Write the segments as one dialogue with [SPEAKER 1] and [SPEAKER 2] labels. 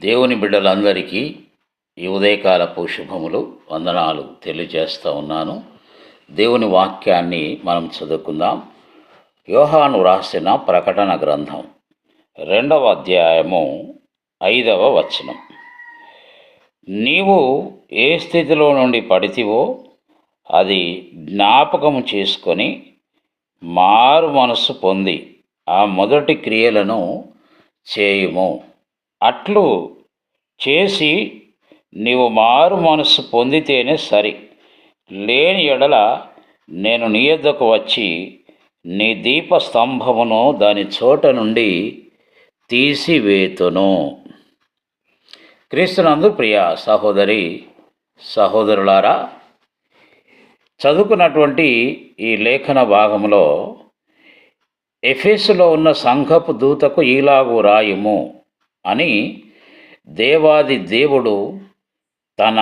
[SPEAKER 1] దేవుని బిడ్డలందరికీ ఈ ఉదయకాలపు శుభములు వందనాలు తెలియజేస్తూ ఉన్నాను. దేవుని వాక్యాన్ని మనం చదువుకుందాం. యోహాను రాసిన ప్రకటన గ్రంథం 2వ అధ్యాయము 5వ వచనం. నీవు ఏ స్థితిలో నుండి పడితివో అది జ్ఞాపకము చేసుకొని మారు మనస్సు పొంది ఆ మొదటి క్రియలను చేయుము. అట్లు చేసి నీవు మారు మనస్సు పొందితేనే సరి. లేని ఎడల నేను నీ యొద్దకు వచ్చి నీ దీపస్తంభమును దాని చోట నుండి తీసివేతును. క్రీస్తునందు ప్రియ సహోదరి సహోదరులారా, చదువుకున్నటువంటి ఈ లేఖన భాగంలో ఎఫెసులో ఉన్న సంఘపు దూతకు ఈలాగు రాయుము అని దేవాది దేవుడు తన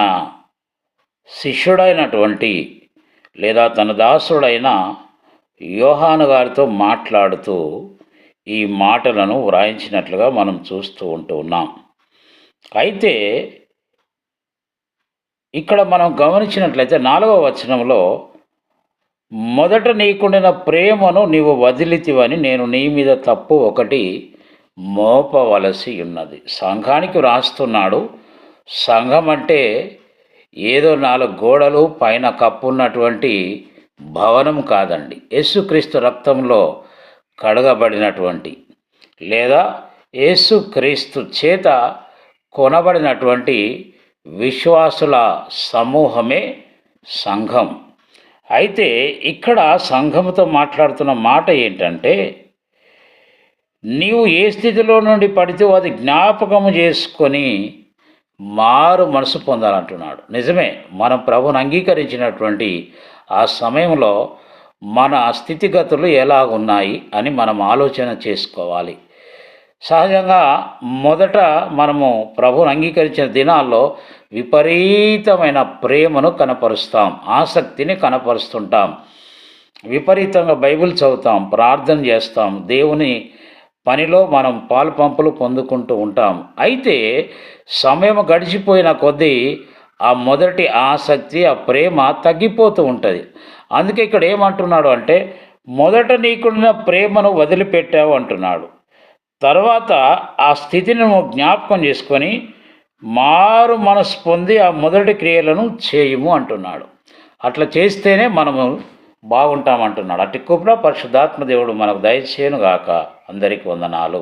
[SPEAKER 1] శిష్యుడైనటువంటి లేదా తన దాసుడైన యోహాను గారితో మాట్లాడుతూ ఈ మాటలను వ్రాయించినట్లుగా మనం చూస్తూ ఉన్నాం. అయితే ఇక్కడ మనం గమనించినట్లయితే 4వ వచనంలో, మొదట నీకుండిన ప్రేమను నీవు వదిలితివని నేను నీ మీద తప్పు ఒకటి మోపవలసి ఉన్నది. సంఘానికి వ్రాస్తున్నాడు. సంఘం అంటే ఏదో 4 గోడలు పైన కప్పున్నటువంటి భవనం కాదండి. యేసుక్రీస్తు రక్తంలో కడగబడినటువంటి లేదా యేసుక్రీస్తు చేత కొనబడినటువంటి విశ్వాసుల సమూహమే సంఘం. అయితే ఇక్కడ సంఘముతో మాట్లాడుతున్న మాట ఏంటంటే, నీవు ఏ స్థితిలో నుండి పడితే అది జ్ఞాపకము చేసుకొని మారు మనసు పొందాలంటున్నాడు. నిజమే, మనం ప్రభుని అంగీకరించినటువంటి ఆ సమయంలో మన స్థితిగతులు ఎలా ఉన్నాయి అని మనం ఆలోచన చేసుకోవాలి. సహజంగా మొదట మనము ప్రభుని అంగీకరించిన దినాల్లో విపరీతమైన ప్రేమను కనపరుస్తాం, ఆసక్తిని కనపరుస్తుంటాం, విపరీతంగా బైబిల్ చదువుతాం, ప్రార్థన చేస్తాం, దేవుని పనిలో మనం పాలు పంపులు పొందుకుంటూ ఉంటాం. అయితే సమయం గడిచిపోయిన కొద్దీ ఆ మొదటి ఆసక్తి, ఆ ప్రేమ తగ్గిపోతూ ఉంటుంది. అందుకే ఇక్కడ ఏమంటున్నాడు అంటే, మొదట నీకున్న ప్రేమను వదిలిపెట్టావు అంటున్నాడు. తర్వాత ఆ స్థితిని నువ్వు జ్ఞాపకం చేసుకొని మారు మనసు పొంది ఆ మొదటి క్రియలను చేయుము అంటున్నాడు. అట్లా చేస్తేనే మనము బాగుంటామంటున్నాడు. అట్టి కృప పరిశుద్ధాత్మ దేవుడు మనకు దయచేయును గాక. అందరికీ వందనాలు.